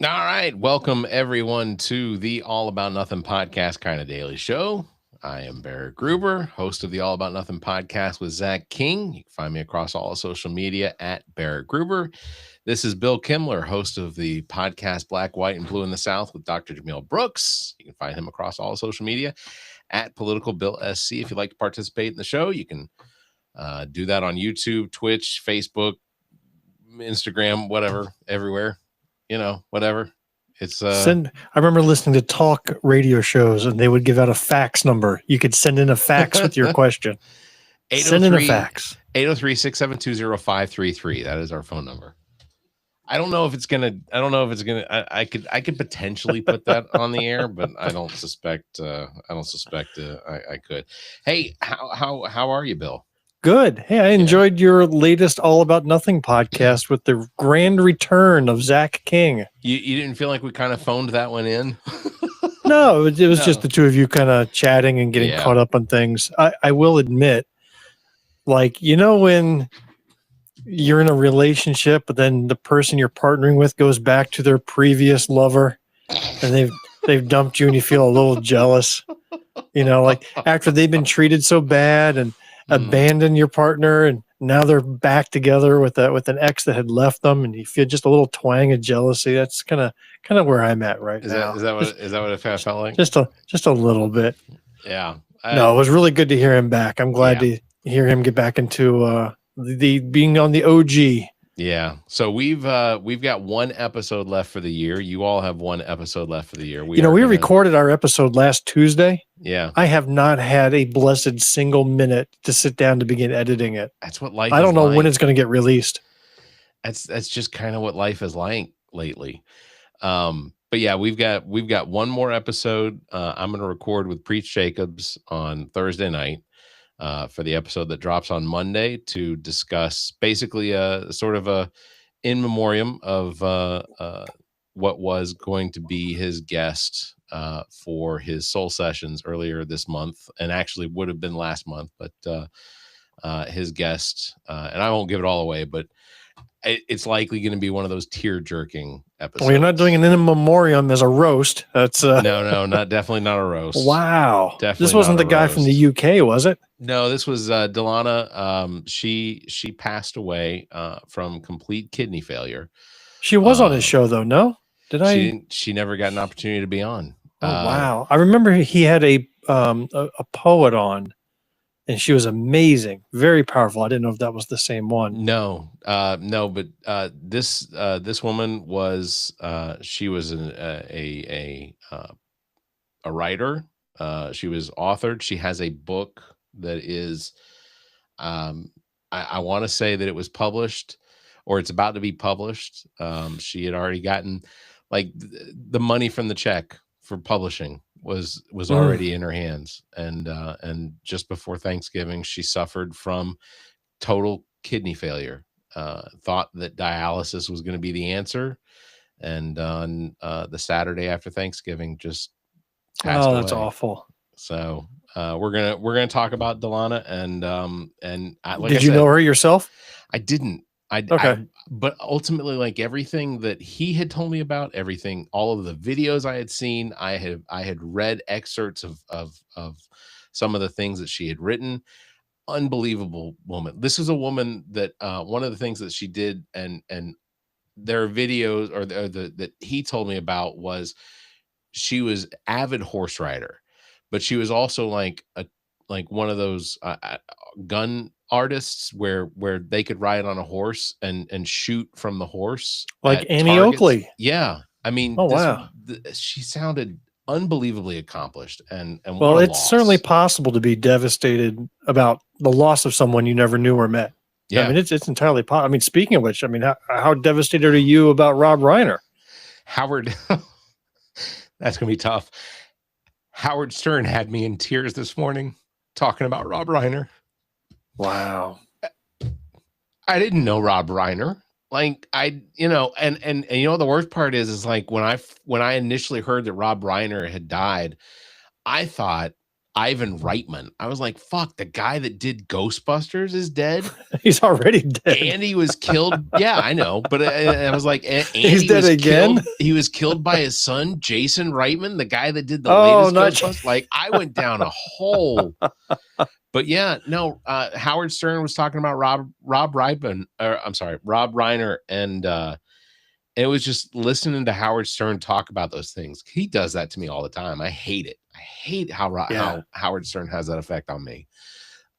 All right. Welcome, everyone, to the All About Nothing podcast kind of daily show. I am Barrett Gruber, host of the All About Nothing podcast with Zach King. You can find me across all social media at Barrett Gruber. This is Bill Kimler, host of the podcast Black, White, and Blue in the South with Dr. Jamil Brooks. You can find him across all social media at Political Bill SC. If you'd like to participate in the show, you can do that on YouTube, Twitch, Facebook, Instagram, whatever, everywhere. Whatever. It's I remember listening to talk radio shows and they would give out a fax number. You could send in a fax with your question. Send in a fax. 803-672-0533. That is our phone number. I don't know if it's gonna I could potentially put that on the air, but I don't suspect I could. Hey, how are you, Bill? Good. Hey, I enjoyed your latest All About Nothing podcast with the grand return of Zach King. You didn't feel like we kind of phoned that one in? No, it was just the two of you kind of chatting and getting caught up on things. I will admit, like, when you're in a relationship, but then the person you're partnering with goes back to their previous lover and they've dumped you and you feel a little jealous, like after they've been treated so bad and abandon your partner, and now they're back together with an ex that had left them, and you feel just a little twang of jealousy. That's kind of where I'm at right now. Is that what it felt like? Just a little bit. Yeah. No, it was really good to hear him back. I'm glad to hear him get back into the being on the OG. Yeah. So we've got one episode left for the year. You all have one episode left for the year. We recorded our episode last Tuesday. Yeah. I have not had a blessed single minute to sit down to begin editing it. That's what life I don't know when it's going to get released. That's just kind of what life is like lately. But yeah, we've got one more episode. I'm going to record with Preach Jacobs on Thursday night. For the episode that drops on Monday to discuss basically a sort of a in memoriam of what was going to be his guest for his soul sessions earlier this month, and actually would have been last month, but his guest, and I won't give it all away, but it's likely going to be one of those tear-jerking episodes. Well, you're not doing an In Memoriam as a roast. That's no, definitely not a roast. Wow, definitely. This wasn't the guy from the UK, was it? No, this was Delana. She passed away from complete kidney failure. She was on his show, though. No, She never got an opportunity to be on. Oh, wow, I remember he had a poet on. And she was amazing, very powerful. I didn't know if that was the same one. No, but this woman was she was a writer. She was authored. She has a book that is, I want to say that it was published, or it's about to be published. She had already gotten like the money from the check for publishing was already in her hands, and just before Thanksgiving she suffered from total kidney failure. Thought that dialysis was going to be the answer, and on the Saturday after Thanksgiving just passed away. That's awful. So we're gonna talk about Delana, and did you know her yourself? I didn't. But ultimately, like everything that he had told me about, everything, all of the videos I had seen, I had read excerpts of some of the things that she had written. Unbelievable woman. This is a woman that one of the things that she did, and there are videos that he told me about, was she was avid horse rider, but she was also like one of those gun artists where they could ride on a horse and shoot from the horse, like Annie Oakley. Yeah, I mean, wow, she sounded unbelievably accomplished, and well, it's certainly possible to be devastated about the loss of someone you never knew or met. Yeah, I mean, it's entirely possible. I mean, speaking of which, I mean, how devastated are you about Rob Reiner? Howard, that's gonna be tough. Howard Stern had me in tears this morning talking about Rob Reiner. Wow. I didn't know Rob Reiner. Like and the worst part is like when I initially heard that Rob Reiner had died, I thought Ivan Reitman. I was like, fuck, the guy that did Ghostbusters is dead. He's already dead. Andy was killed. Yeah, I know. But I was like, Andy he's dead was again. Killed. He was killed by his son, Jason Reitman, the guy that did the latest Ghostbusters. Like, I went down a hole. But yeah, no, Howard Stern was talking about Rob Reiner, Rob Reiner, and it was just listening to Howard Stern talk about those things. He does that to me all the time. I hate it. I hate how Howard Stern has that effect on me.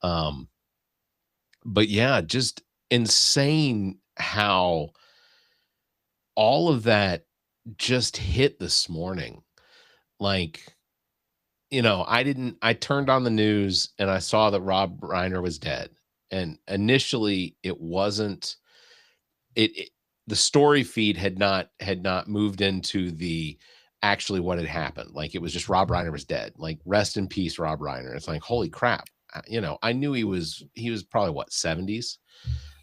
But yeah, just insane how all of that just hit this morning. Like, I turned on the news and I saw that Rob Reiner was dead. And initially it wasn't, the story feed had not moved into the actually what had happened. Like, it was just Rob Reiner was dead. Like, rest in peace, Rob Reiner. It's like, holy crap. I knew he was probably what, 70s.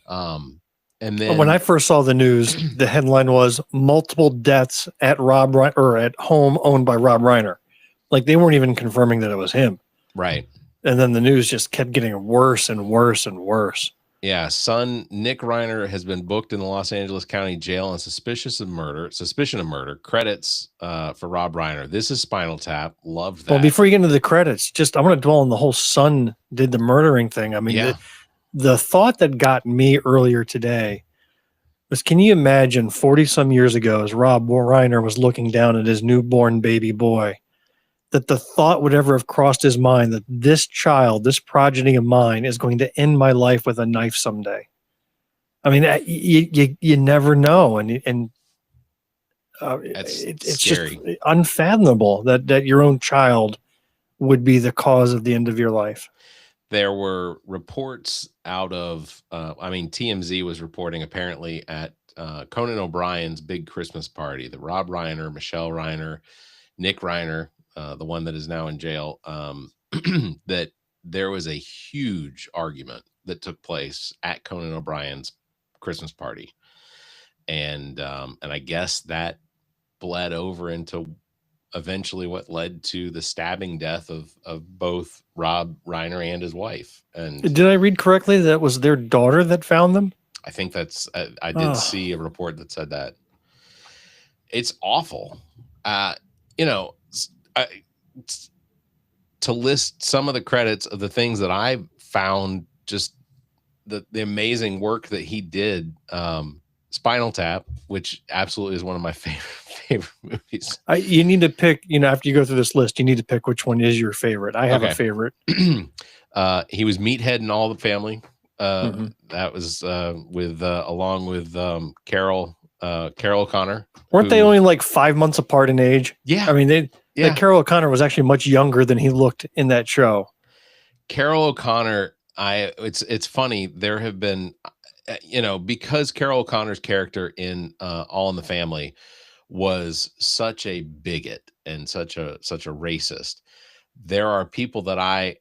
And then when I first saw the news, the headline was multiple deaths at Rob Reiner, or at home owned by Rob Reiner. Like, they weren't even confirming that it was him. Right. And then the news just kept getting worse and worse and worse. Yeah, son Nick Reiner has been booked in the Los Angeles County Jail on suspicion of murder. Credits for Rob Reiner. This is Spinal Tap. Love that. Well, before you get into the credits, I want to dwell on the whole son did the murdering thing. I mean, the thought that got me earlier today was, can you imagine 40 some years ago, as Rob Reiner was looking down at his newborn baby boy, that the thought would ever have crossed his mind that this child, this progeny of mine, is going to end my life with a knife someday. I mean, you never know. And it's scary. Just unfathomable that your own child would be the cause of the end of your life. There were reports out of, TMZ was reporting apparently at Conan O'Brien's big Christmas party, the Rob Reiner, Michelle Reiner, Nick Reiner, the one that is now in jail, that there was a huge argument that took place at Conan O'Brien's Christmas party. And I guess that bled over into eventually what led to the stabbing death of both Rob Reiner and his wife. And did I read correctly that it was their daughter that found them? I think that's, I did see a report that said that. It's awful. To list some of the credits of the things that I found, just the amazing work that he did. Spinal Tap, which absolutely is one of my favorite movies. You need to pick, after you go through this list, you need to pick which one is your favorite. I have a favorite. He was Meathead in All the Family. That was along with Carol O'Connor. Weren't they only like 5 months apart in age? Yeah. I mean, Carol O'Connor was actually much younger than he looked in that show. Carol O'Connor, it's funny. There have been, because Carol O'Connor's character in All in the Family was such a bigot and such a racist, there are people that I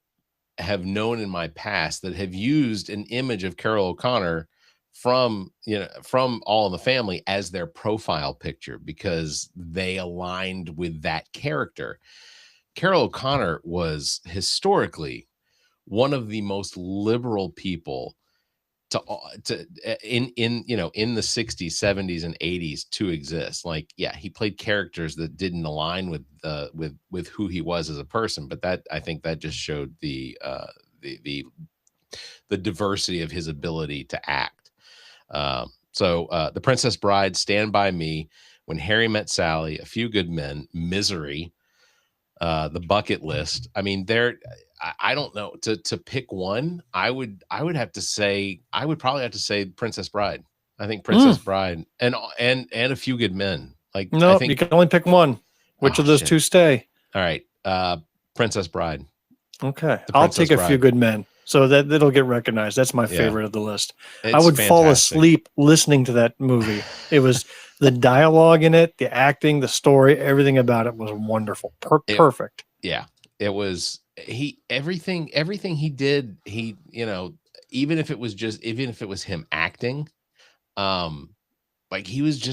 have known in my past that have used an image of Carol O'Connor from All in the Family as their profile picture because they aligned with that character. Carol O'Connor was historically one of the most liberal people in the 60s, 70s, and 80s to exist. Like, yeah, he played characters that didn't align with who he was as a person, but that, I think that just showed the diversity of his ability to act. So The Princess Bride, Stand By Me, When Harry Met Sally, A Few Good Men, Misery, The Bucket List. I mean, I don't know, to pick one. I would probably have to say Princess Bride. I think Princess Bride and A Few Good Men. Like, no, you can only pick one. Which of those two stay? All right, Princess Bride. Okay, I'll take A Few Good Men, so that'll get recognized. That's my favorite of the list. I would fall asleep listening to that movie. It was the dialogue in it, the acting, the story, everything about it was wonderful. Perfect. Yeah, it was. Everything he did, even if it was him acting, like he was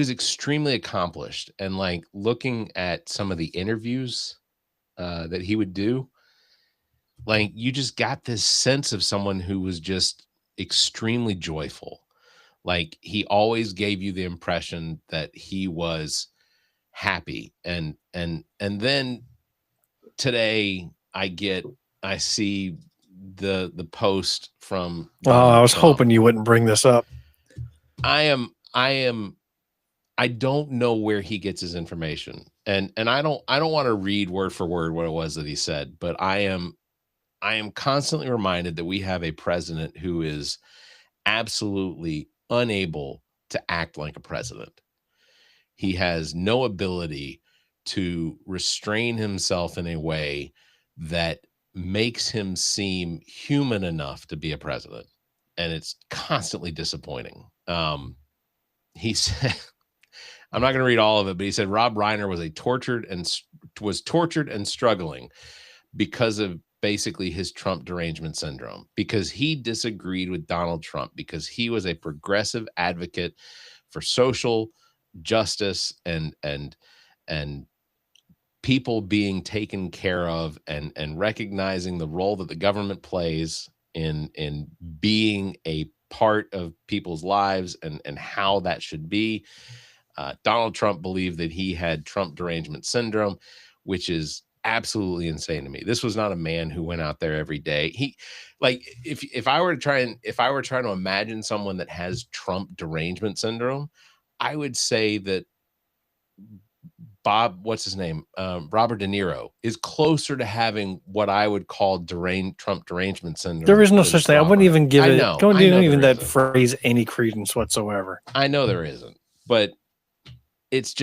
extremely accomplished. And like looking at some of the interviews that he would do, like, you just got this sense of someone who was just extremely joyful. Like, he always gave you the impression that he was happy. And then today I see the post from I was Trump. hoping you wouldn't bring this up. I don't know where he gets his information. And I don't want to read word for word what it was that he said, but I am constantly reminded that we have a president who is absolutely unable to act like a president. He has no ability to restrain himself in a way that makes him seem human enough to be a president. And it's constantly disappointing. He said, I'm not going to read all of it, but he said Rob Reiner was tortured and struggling because of basically his Trump derangement syndrome, because he disagreed with Donald Trump, because he was a progressive advocate for social justice and people being taken care of, and recognizing the role that the government plays in being a part of people's lives and how that should be. Donald Trump believed that he had Trump derangement syndrome, which is absolutely insane to me. This was not a man who went out there every day. He, like, if I were trying to imagine someone that has Trump derangement syndrome, I would say that what's his name? Robert De Niro is closer to having what I would call Trump derangement syndrome. There is no such thing. I wouldn't even give it. Don't even that isn't. Phrase any credence whatsoever. I know there isn't, but it's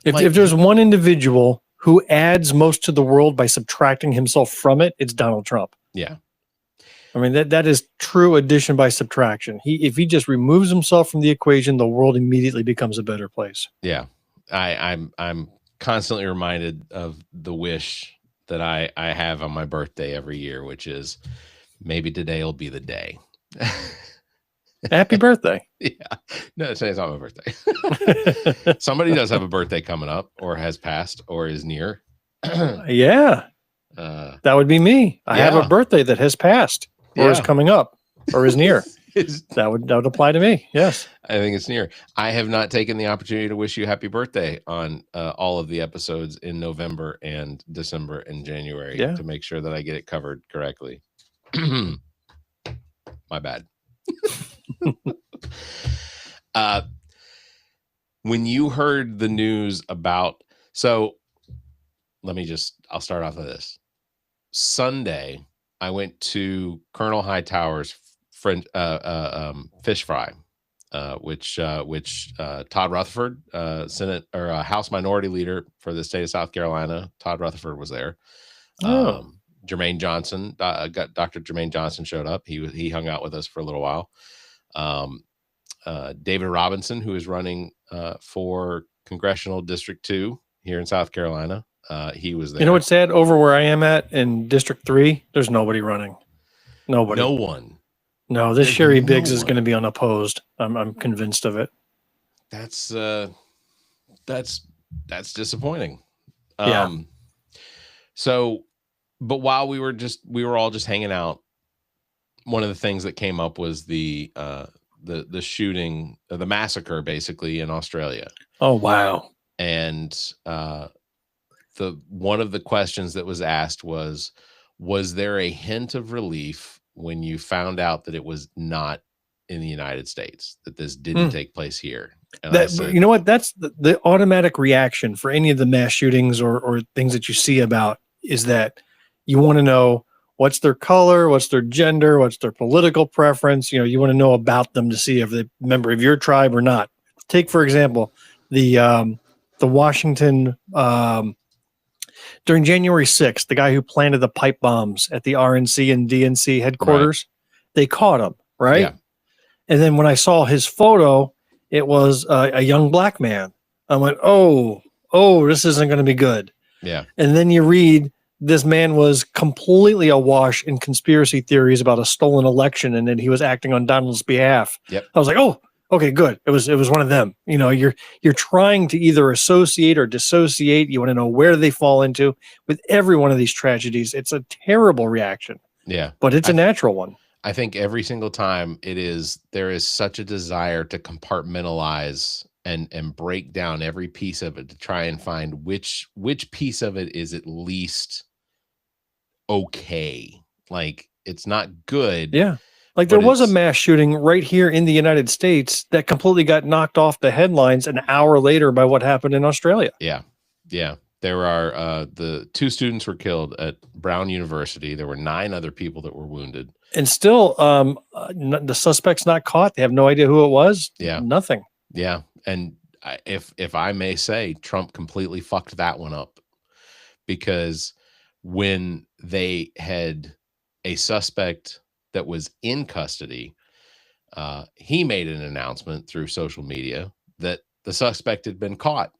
if there's one individual who adds most to the world by subtracting himself from it, it's Donald Trump. Yeah. I mean, that is true addition by subtraction. If he just removes himself from the equation, the world immediately becomes a better place. Yeah. I'm constantly reminded of the wish that I have on my birthday every year, which is maybe today will be the day. Happy birthday. Yeah. No, today's not my birthday. Somebody does have a birthday coming up, or has passed, or is near. Yeah. That would be me. I have a birthday that has passed, or is coming up, or is near. That would apply to me. Yes. I think it's near. I have not taken the opportunity to wish you happy birthday on all of the episodes in November and December and January to make sure that I get it covered correctly. My bad. When you heard the news about, so I'll start off with this. Sunday, I went to Colonel Hightower's fish fry, which Todd Rutherford, Senate or House Minority Leader for the state of South Carolina, Todd Rutherford was there. Jermaine Johnson, Dr. Jermaine Johnson showed up. He hung out with us for a little while. David Robinson, who is running for Congressional District 2 here in South Carolina, he was there. You know what's sad? Over where I am at in District 3, there's nobody running. Nobody. No one. No, this Sherry Biggs is going to be unopposed. I'm convinced of it. That's disappointing. Yeah. So, but while we were all just hanging out, one of the things that came up was the shooting, the massacre, basically, in Australia. Oh, wow. And one of the questions that was asked was there a hint of relief when you found out that it was not in the United States, that this didn't take place here? And I said, you know what? That's the automatic reaction for any of the mass shootings or things that you see about, is that you want to know what's their color, what's their gender, what's their political preference. You want to know about them to see if they're a member of your tribe or not. Take, for example, the Washington, during January 6th, the guy who planted the pipe bombs at the RNC and DNC headquarters, they caught him, right? Yeah. And then when I saw his photo, it was a young black man. I went, oh, this isn't going to be good. Yeah. And then you read, this man was completely awash in conspiracy theories about a stolen election, and then he was acting on Donald's behalf. Yep. I was like, oh, Okay, good. It was one of them. You know, you're trying to either associate or dissociate. You want to know where they fall into with every one of these tragedies. It's a terrible reaction. Yeah. But it's a natural one. I think every single time there is such a desire to compartmentalize and break down every piece of it to try and find which piece of it is at least okay. Like, it's not good. Yeah. Like there was a mass shooting right here in the United States that completely got knocked off the headlines an hour later by what happened in Australia. Yeah. Yeah. There are the 2 students were killed at Brown University. There were 9 other people that were wounded. And still, the suspect's not caught. They have no idea who it was. Yeah. Nothing. Yeah. And if I may say, Trump completely fucked that one up, because when they had a suspect that was in custody, he made an announcement through social media that the suspect had been caught.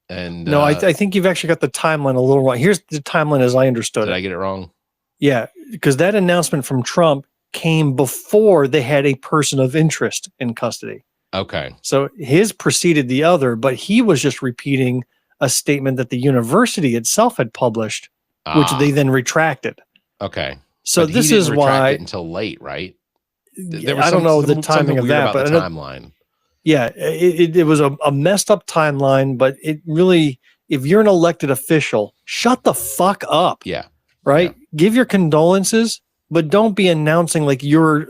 And no, I think you've actually got the timeline a little wrong. Here's the timeline as I understood it. Did I get it wrong? Yeah, because that announcement from Trump came before they had a person of interest in custody. Okay. So his preceded the other, but he was just repeating a statement that the university itself had published, which they then retracted. Okay. So this is why until late, right? I don't know the timing of that, but the timeline. Yeah, it was a messed up timeline, but it really, if you're an elected official, shut the fuck up. Yeah. Right? Yeah. Give your condolences, but don't be announcing like you're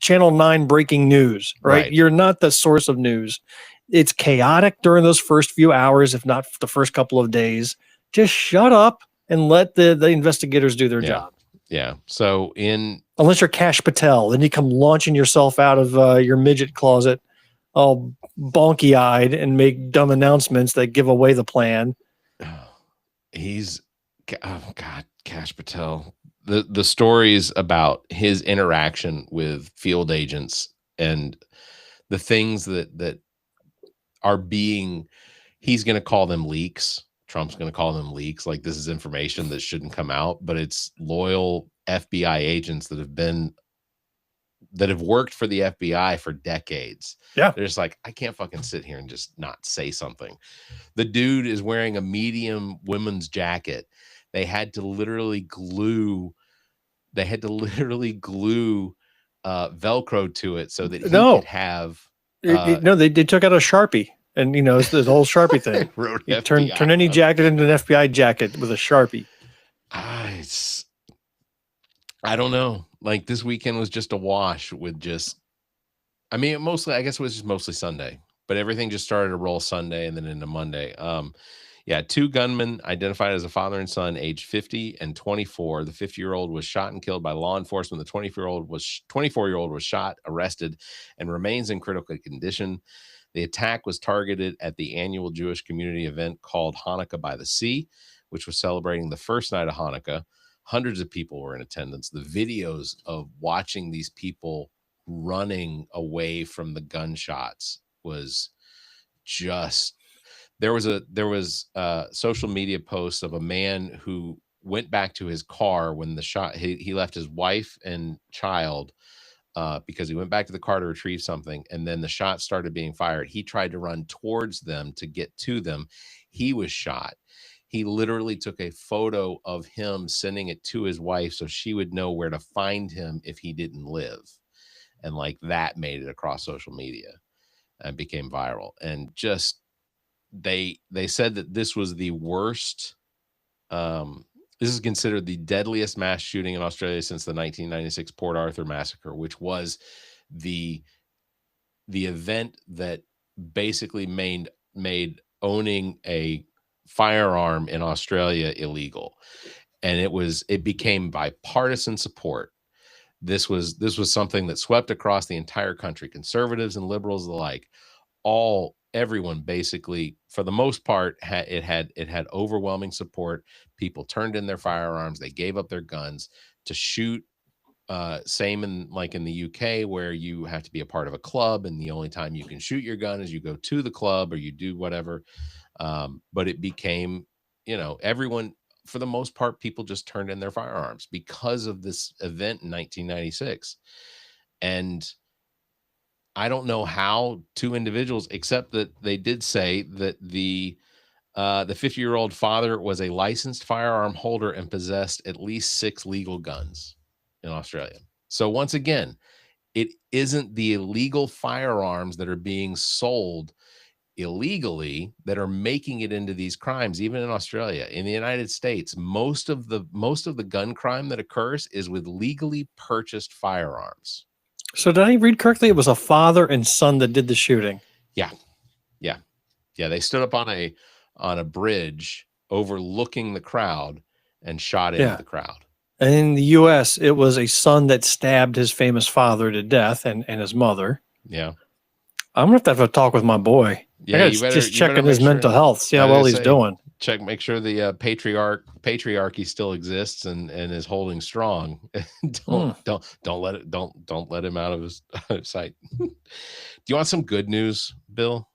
Channel 9 breaking news, right? You're not the source of news. It's chaotic during those first few hours, if not the first couple of days. Just shut up and let the investigators do their job. Yeah. So unless you're Kash Patel, then you come launching yourself out of your midget closet all bonky-eyed and make dumb announcements that give away the plan. Oh God, Kash Patel. The stories about his interaction with field agents and the things that are being, he's going to call them leaks. Trump's going to call them leaks. Like, this is information that shouldn't come out, but it's loyal FBI agents that have worked for the FBI for decades. Yeah. They're just like, I can't fucking sit here and just not say something. The dude is wearing a medium women's jacket. They had to literally glue Velcro to it so that he could have. They took out a Sharpie, and it's the whole Sharpie thing. You turn any jacket into an FBI jacket with a Sharpie. I don't know. Like, this weekend was just a wash with just, I mean, I guess it was just mostly Sunday, but everything just started to roll Sunday and then into Monday. 2 gunmen identified as a father and son, aged 50 and 24. The 50-year-old was shot and killed by law enforcement. The 24-year-old was shot, arrested, and remains in critical condition. The attack was targeted at the annual Jewish community event called Hanukkah by the Sea, which was celebrating the first night of Hanukkah. Hundreds of people were in attendance. The videos of watching these people running away from the gunshots was just, there was social media posts of a man who went back to his car when the shot, he left his wife and child because he went back to the car to retrieve something, and then the shots started being fired. He tried to run towards them to get to them. He was shot. He literally took a photo of him, sending it to his wife so she would know where to find him if he didn't live. And like, that made it across social media and became viral. And just, they said that this was the worst. This is considered the deadliest mass shooting in Australia since the 1996 Port Arthur massacre, which was the event that basically made owning a firearm in Australia illegal. And it became bipartisan support. This was something that swept across the entire country, conservatives and liberals alike. Everyone basically, for the most part, it had overwhelming support. People turned in their firearms. They gave up their guns to shoot. Same in the UK, where you have to be a part of a club, and the only time you can shoot your gun is you go to the club or you do whatever. But it became, everyone, for the most part, people just turned in their firearms because of this event in 1996. And I don't know how two individuals, except that they did say that the 50-year-old father was a licensed firearm holder and possessed at least 6 legal guns in Australia. So once again, it isn't the illegal firearms that are being sold illegally that are making it into these crimes. Even in Australia, in the United States, most of the gun crime that occurs is with legally purchased firearms. So did I read correctly? It was a father and son that did the shooting. Yeah. They stood up on a bridge overlooking the crowd and shot into the crowd. And in the U.S., it was a son that stabbed his famous father to death and his mother. Yeah. I'm going to have a talk with my boy. Yeah, you better, just checking his mental health, see how well he's doing. Make sure the patriarchy still exists and is holding strong. Don't let him out of his sight. Do you want some good news, Bill?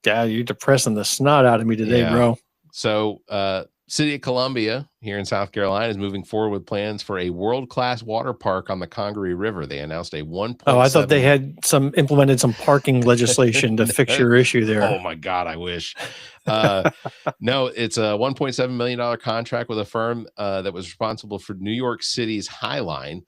Yeah, you're depressing the snot out of me today, bro. So, City of Columbia here in South Carolina is moving forward with plans for a world-class water park on the Congaree River. They announced a 1.7. Oh, I thought they had implemented some parking legislation to fix your issue there. Oh my God, I wish. No, it's a $1.7 million contract with a firm that was responsible for New York City's High Line,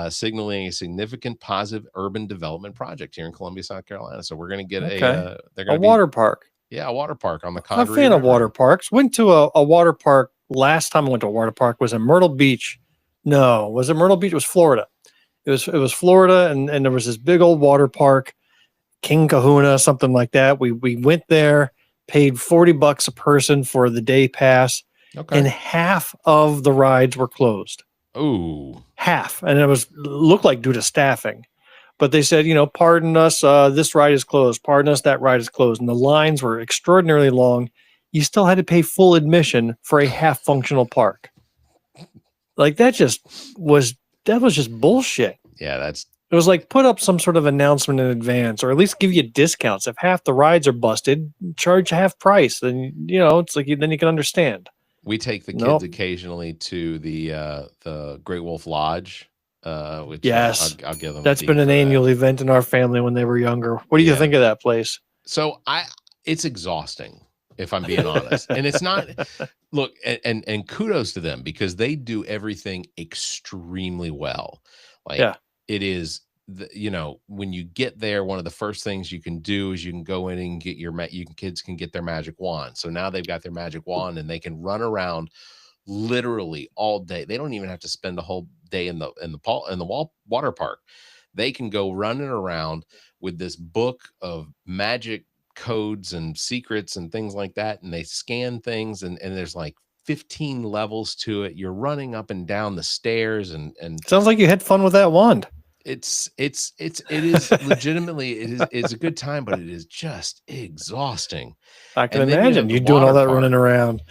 signaling a significant positive urban development project here in Columbia, South Carolina. So we're going to get a water park. Yeah, a water park on the Congaree River. I'm a fan of water parks. Went to a water park last time I went to a water park was in Myrtle Beach. No, was it Myrtle Beach? It was Florida. It was Florida, and there was this big old water park, King Kahuna, something like that. We went there, paid $40 a person for the day pass, and half of the rides were closed. Ooh, half, and it looked like due to staffing. But they said, pardon us, this ride is closed. Pardon us, that ride is closed. And the lines were extraordinarily long. You still had to pay full admission for a half-functional park. Like that was just bullshit. Yeah, it was like put up some sort of announcement in advance, or at least give you discounts. If half the rides are busted, charge half price. Then it's like then you can understand. We take the kids occasionally to the Great Wolf Lodge. Which yes, I'll give them. That's been an annual event in our family when they were younger. What do you think of that place? So it's exhausting, if I'm being honest. And it's not. Look, and kudos to them because they do everything extremely well. Like it is, when you get there, one of the first things you can do is you can go in and get kids can get their magic wand. So now they've got their magic wand and they can run around literally all day. They don't even have to spend the whole day in the water park. They can go running around with this book of magic codes and secrets and things like that, and they scan things, and there's like 15 levels to it. You're running up and down the stairs, and sounds like you had fun with that wand. It is legitimately it's a good time, but it is just exhausting. I can imagine you doing all that running around.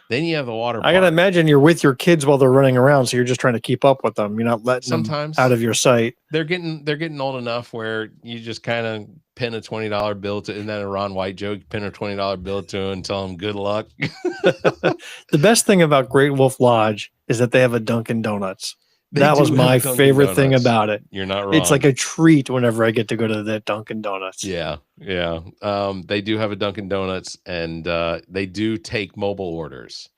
Then you have the water park. I gotta imagine you're with your kids while they're running around, so you're just trying to keep up with them. You're not letting them out of your sight. They're getting old enough where you just kind of pin a $20 bill to. Isn't that a Ron White joke? Pin a $20 bill to and tell them good luck. The best thing about Great Wolf Lodge is that they have a Dunkin' Donuts. That was my favorite thing about it. You're not wrong. It's like a treat whenever I get to go to that Dunkin' Donuts. Yeah. They do have a Dunkin' Donuts, and they do take mobile orders.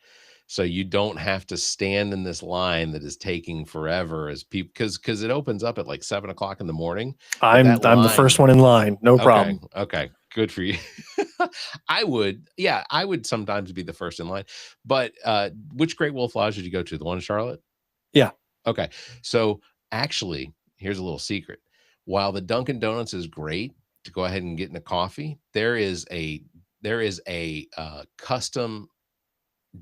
So you don't have to stand in this line that is taking forever as people, because it opens up at like 7:00 in the morning. I'm the first one in line. No problem. Okay. Good for you. I would sometimes be the first in line. But which Great Wolf Lodge did you go to? The one in Charlotte? Yeah. Okay. So actually, here's a little secret. While the Dunkin' Donuts is great to go ahead and get in a coffee, there is a custom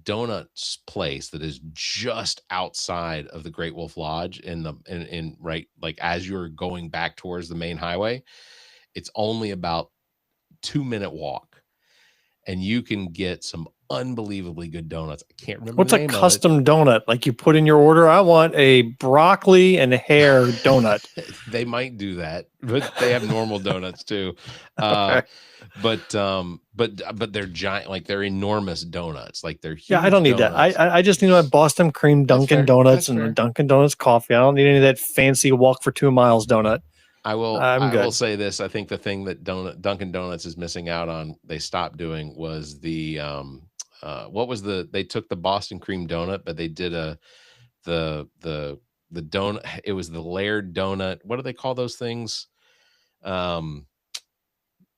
donuts place that is just outside of the Great Wolf Lodge in right, like as you're going back towards the main highway. It's only about 2-minute walk, and you can get some unbelievably good donuts. I can't remember what's a custom donut. Like you put in your order, I want a broccoli and hair donut. They might do that, but they have normal donuts too. Okay. But they're giant, like they're enormous donuts. Like they're huge. Yeah, I don't need donuts. that. I just need my Boston cream Dunkin' Donuts and a Dunkin' Donuts coffee. I don't need any of that fancy walk for 2 miles donut. I will good. say this. I think the thing that Dunkin' Donuts is missing out on, they stopped doing, was the they took the Boston cream donut, but they did the donut. It was the layered donut. What do they call those things?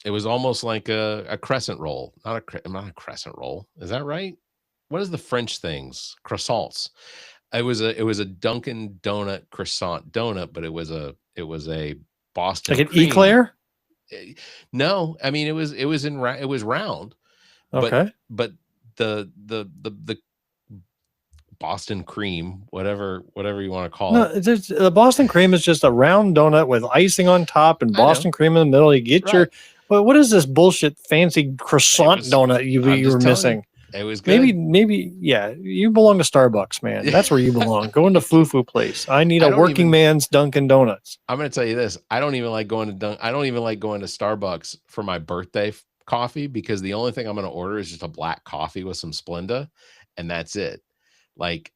It was almost like a crescent roll, not a crescent roll. Is that right? What is the French things? Croissants. It was a Dunkin' Donut croissant donut, but it was a Boston Like an cream. eclair? No, I mean it was round. Okay. But the Boston cream, whatever you want to call it. The Boston cream is just a round donut with icing on top and Boston cream in the middle. You get your, well, what is this bullshit fancy croissant donut you were missing? It was good. Maybe, yeah. You belong to Starbucks, man. That's where you belong. Go into Foo place. I need a working man's Dunkin' Donuts. I'm going to tell you this. I don't even like going to Starbucks for my birthday coffee, because the only thing I'm going to order is just a black coffee with some Splenda, and that's it. Like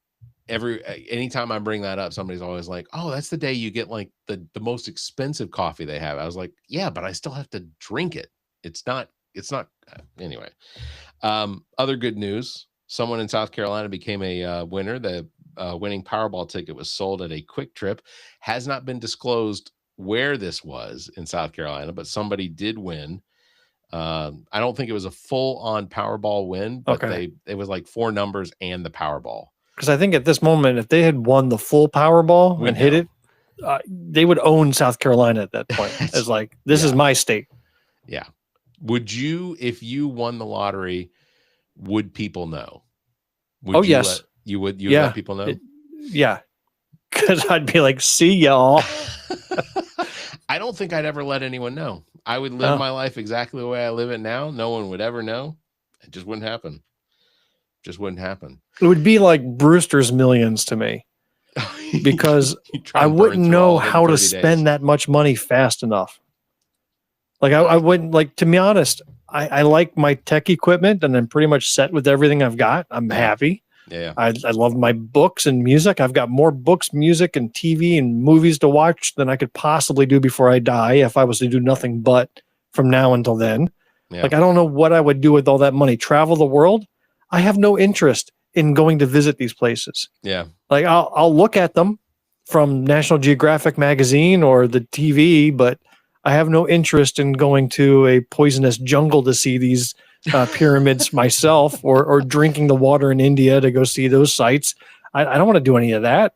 anytime I bring that up, somebody's always like, "Oh, that's the day you get like the most expensive coffee they have." I was like, "Yeah, but I still have to drink it. It's not anyway." Other good news: someone in South Carolina became a winner. The winning Powerball ticket was sold at a Quick Trip. Has not been disclosed where this was in South Carolina, but somebody did win. I don't think it was a full-on Powerball win, but it was like 4 numbers and the Powerball. Because I think at this moment, if they had won the full Powerball and hit it, they would own South Carolina at that point. It's like, this is my state. Yeah. Would you, if you won the lottery, would people know? Yes. You would let people know? Yeah. Because I'd be like, see y'all. I don't think I'd ever let anyone know. I would live my life exactly the way I live it now. No one would ever know. It just wouldn't happen. It would be like Brewster's Millions to me, because I wouldn't know how to spend that much money fast enough. Like I wouldn't, like, to be honest, I like my tech equipment and I'm pretty much set with everything I've got. I'm happy. Yeah. I love my books and music. I've got more books, music, and TV and movies to watch than I could possibly do before I die if I was to do nothing but from now until then. Yeah. Like, I don't know what I would do with all that money. Travel the world? I have no interest in going to visit these places. Yeah. Like, I'll look at them from National Geographic magazine or the TV, but I have no interest in going to a poisonous jungle to see these pyramids myself, or drinking the water in India to go see those sites. I don't want to do any of that.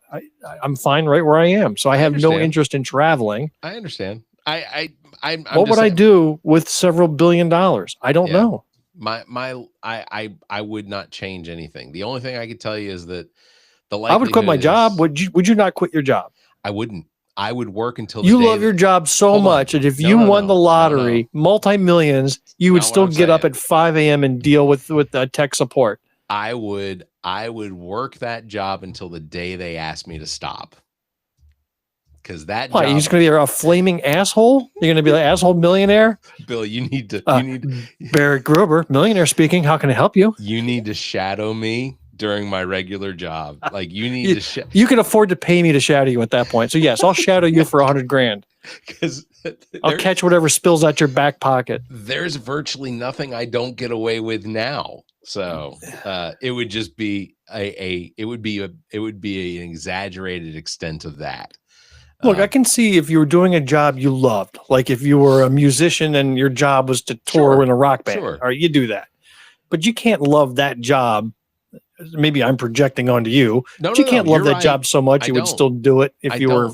I'm fine right where I am. So I have no interest in traveling. I understand. What would I do with several $1 billion? I don't know. I would not change anything. The only thing I could tell you is that I would quit my job. Would you not quit your job? I wouldn't. I would work until you love your job so much that if you won the lottery, multi-millions, you would still get up at 5 a.m. and deal with tech support. I would work that job until the day they asked me to stop. Because that job, you're just going to be a flaming asshole? You're going to be an asshole millionaire? Bill, you need to Barrett Gruber, millionaire speaking. How can I help you? You need to shadow me during my regular job. Like, you need to you can afford to pay me to shadow you at that point. So yes, I'll shadow you for $100,000. Because I'll catch whatever spills out your back pocket. There's virtually nothing I don't get away with now. So it would just be it would be an exaggerated extent of that. Look, I can see if you were doing a job you loved, like if you were a musician and your job was to tour in a rock band, all right, you do that. But you can't love that job. Maybe I'm projecting onto you. But you can't love that job so much you would still do it if you were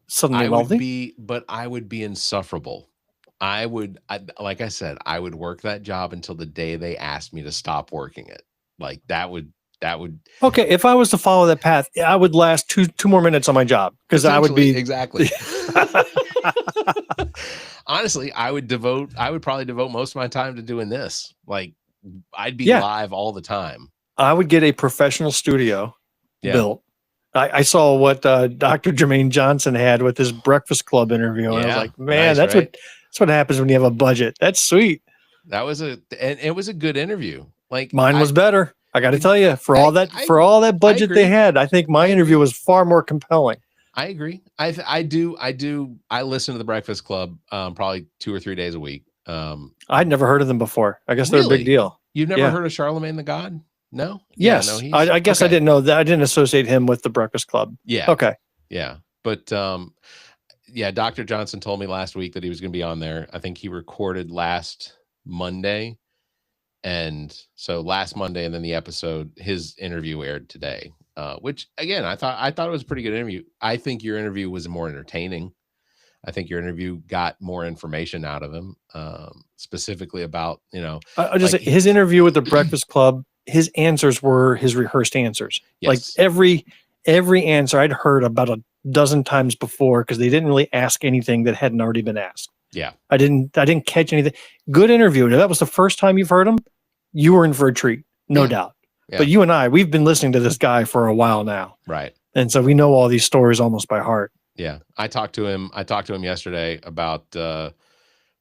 suddenly wealthy. But I would be insufferable. Like I said, I would work that job until the day they asked me to stop working it. Like that would. Okay, if I was to follow that path, I would last two more minutes on my job, because I would be exactly. Honestly, I would probably devote most of my time to doing this. Like, I'd be live all the time. I would get a professional studio built. I saw what Dr. Jermaine Johnson had with his Breakfast Club interview, and I was like, man, that's what happens when you have a budget. That's sweet. And it was a good interview. Like, mine was better. I got to tell you, for all that budget they had, I think my interview was far more compelling. I agree. I do. I listen to the Breakfast Club probably 2 or 3 days a week. I'd never heard of them before. I guess they're a big Really? deal. You've never Yeah. heard of Charlemagne the God? No? Yeah, no, Yes. he's I guess I okay. didn't know that. I didn't associate him with the Breakfast Club. Yeah. Okay. Yeah. But yeah, Dr. Johnson told me last week that he was going to be on there. I think he recorded last Monday. And so last Monday, and then the episode, his interview aired today. Which again, I thought it was a pretty good interview. I think your interview was more entertaining. I think your interview got more information out of him, specifically about, I just his interview with the Breakfast Club. His answers were his rehearsed answers. Yes. Like every answer I'd heard about a dozen times before, because they didn't really ask anything that hadn't already been asked. Yeah. I didn't catch anything. Good interview. If that was the first time you've heard him, you were in for a treat, no doubt. Yeah. But you and we've been listening to this guy for a while now. Right. And so we know all these stories almost by heart. Yeah. I talked to him yesterday about,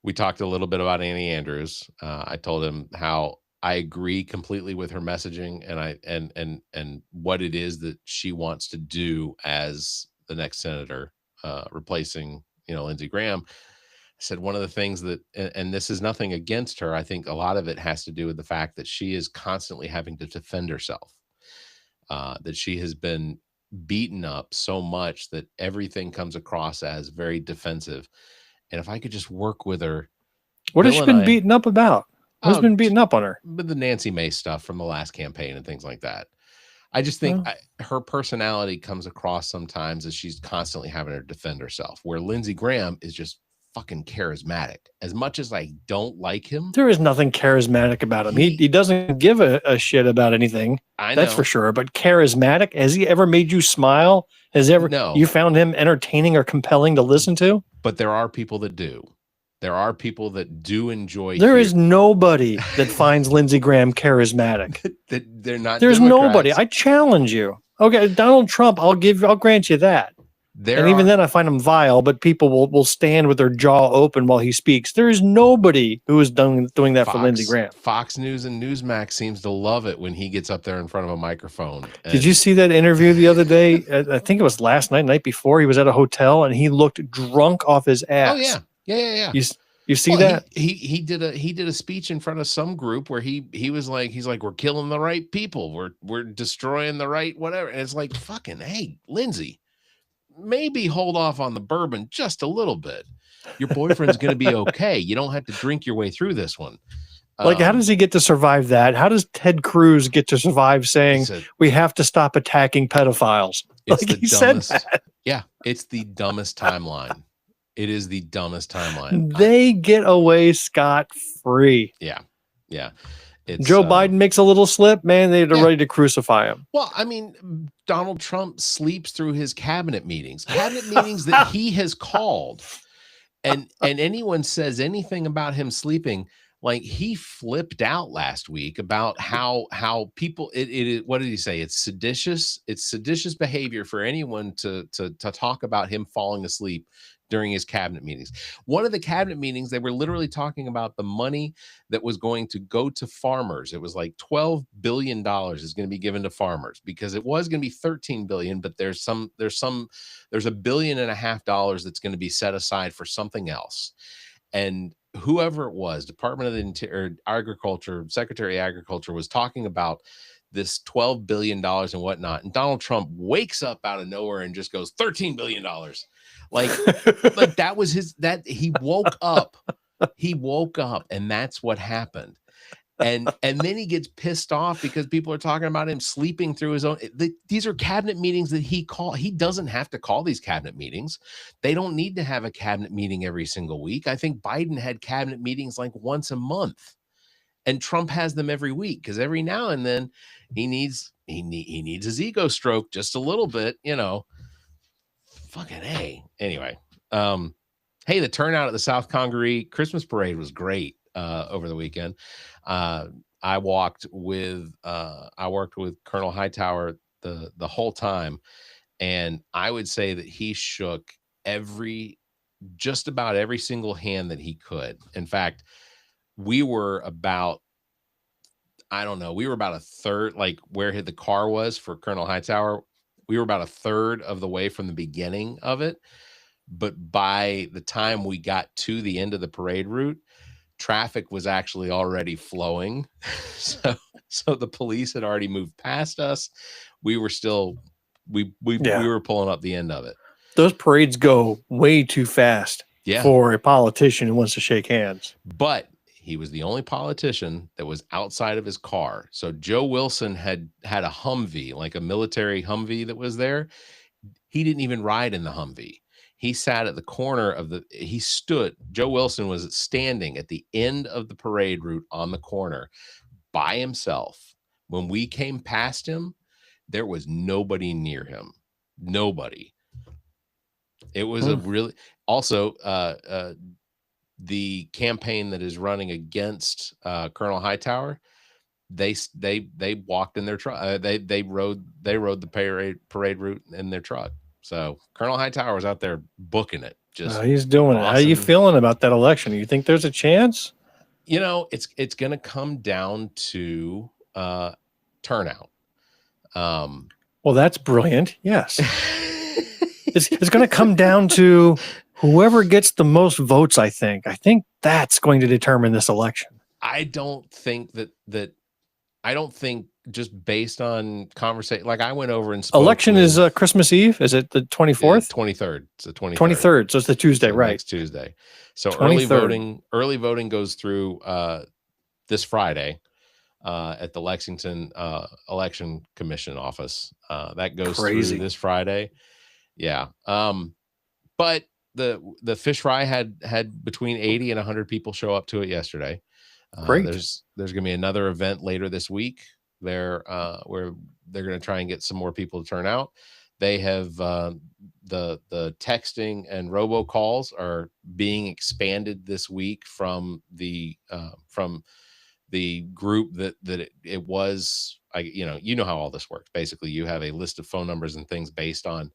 we talked a little bit about Annie Andrews. I told him how I agree completely with her messaging and what it is that she wants to do as the next senator, replacing, Lindsey Graham. I said one of the things that, and this is nothing against her, I think a lot of it has to do with the fact that she is constantly having to defend herself, that she has been beaten up so much that everything comes across as very defensive. And if I could just work with her. What has she been beaten up about? What's been beaten up on her? But the Nancy Mace stuff from the last campaign and things like that. I just think her personality comes across sometimes as she's constantly having to defend herself, where Lindsey Graham is just fucking charismatic. As much as I don't like him, there is nothing charismatic about him. He doesn't give a shit about anything. I know. That's for sure. But charismatic, has he ever made you smile? No. You found him entertaining or compelling to listen to? But there are people that do. There are people that do enjoy. There is nobody that finds Lindsey Graham charismatic. They're not. There's nobody. I challenge you. Okay, Donald Trump. I'll grant you that. Even then, I find him vile. But people will stand with their jaw open while he speaks. There is nobody who is doing that for Lindsey Graham. Fox News and Newsmax seems to love it when he gets up there in front of a microphone. Did you see that interview the other day? I think it was last night before. He was at a hotel and he looked drunk off his ass. Oh yeah. Yeah. You see that? He did a speech in front of some group where he was like, he's like, we're killing the right people. We're destroying the right whatever. And it's like, fucking, hey, Lindsey, maybe hold off on the bourbon just a little bit. Your boyfriend's going to be okay. You don't have to drink your way through this one. Like, how does he get to survive that? How does Ted Cruz get to survive saying we have to stop attacking pedophiles? It's like, he dumbest, said that. Yeah, it's the dumbest timeline. It is the dumbest timeline. They get away scot-free. Yeah. Joe Biden makes a little slip, man, they're ready to crucify him. Well, I mean, Donald Trump sleeps through his cabinet meetings that he has called. And anyone says anything about him sleeping, like he flipped out last week about how people what did he say? It's seditious behavior for anyone to talk about him falling asleep during his cabinet meetings. One of the cabinet meetings, they were literally talking about the money that was going to go to farmers. It was like $12 billion is going to be given to farmers, because it was going to be $13 billion, but there's $1.5 billion that's going to be set aside for something else. And whoever it was, Department of the Interior, Agriculture, Secretary of Agriculture, was talking about this $12 billion and whatnot. And Donald Trump wakes up out of nowhere and just goes, $13 billion. Like that was he woke up. He woke up, and that's what happened. And then he gets pissed off because people are talking about him sleeping through his own. These are cabinet meetings that he called. He doesn't have to call these cabinet meetings. They don't need to have a cabinet meeting every single week. I think Biden had cabinet meetings like once a month, and Trump has them every week, because every now and then he needs his ego stroke just a little bit, Fucking A. Anyway, hey, the turnout at the South Congaree Christmas parade was great over the weekend. I worked with Colonel Hightower the whole time, and I would say that he shook just about every single hand that he could. In fact, we were about a third, like where the car was for Colonel Hightower. about a third of the way from the beginning of it. But by the time we got to the end of the parade route, traffic was actually already flowing. So the police had already moved past us. We were still, we were pulling up the end of it. Those parades go way too fast for a politician who wants to shake hands. But he was the only politician that was outside of his car. So Joe Wilson had a Humvee, like a military Humvee that was there. He didn't even ride in the Humvee. He sat at the corner of Joe Wilson was standing at the end of the parade route on the corner by himself. When we came past him, there was nobody near him. Nobody. It was a really, also, the campaign that is running against Colonel Hightower, they walked in their truck. They rode the parade route in their truck. So Colonel Hightower was out there booking it. He's doing it. How are you feeling about that election? You think there's a chance? It's going to come down to turnout. Well, that's brilliant. Yes. It's going to come down to whoever gets the most votes, I think. I think that's going to determine this election. I don't think just based on conversation, like I went over and spoke election is Christmas Eve. Is it the 24th? 23rd. It's the 23rd. 23rd. So it's the Tuesday, right? Next Tuesday. So 23rd. early voting goes through this Friday at the Lexington Election Commission office. That goes through this Friday. Yeah. But the fish fry had between 80 and 100 people show up to it yesterday. Great. There's going to be another event later this week there where they're going to try and get some more people to turn out. They have the texting and robocalls are being expanded this week from the group that it was. You know how all this works. Basically, you have a list of phone numbers and things based on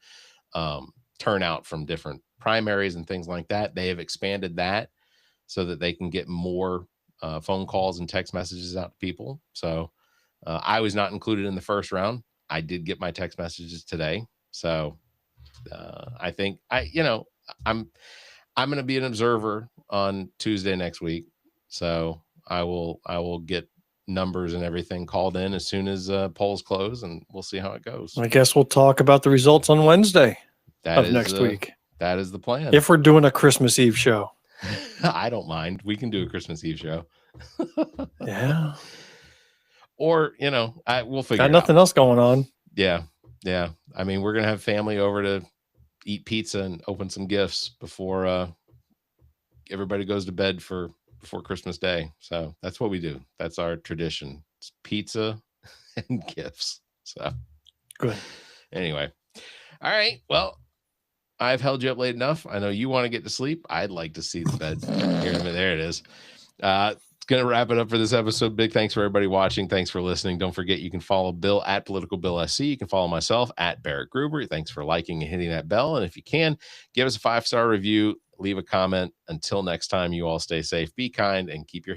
turnout from different primaries and things like that. They have expanded that so that they can get more phone calls and text messages out to people. So I was not included in the first round. I did get my text messages today. So I think I'm going to be an observer on Tuesday next week. So I will get numbers and everything called in as soon as polls close, and we'll see how it goes. I guess we'll talk about the results on Wednesday of next week. That is the plan. If we're doing a Christmas Eve show. I don't mind. We can do a Christmas Eve show. Yeah. Or, we'll figure it out. Got nothing else going on. Yeah. Yeah. I mean, we're going to have family over to eat pizza and open some gifts before everybody goes to bed before Christmas Day. So that's what we do. That's our tradition. It's pizza and gifts. So good. Anyway. All right. Well, I've held you up late enough. I know you want to get to sleep. I'd like to see the bed here in a minute. There it is. Going to wrap it up for this episode. Big thanks for everybody watching. Thanks for listening. Don't forget, you can follow Bill at Political Bill SC. You can follow myself at Barrett Gruber. Thanks for liking and hitting that bell. And if you can, give us a 5-star review, leave a comment. Until next time, you all stay safe, be kind, and keep your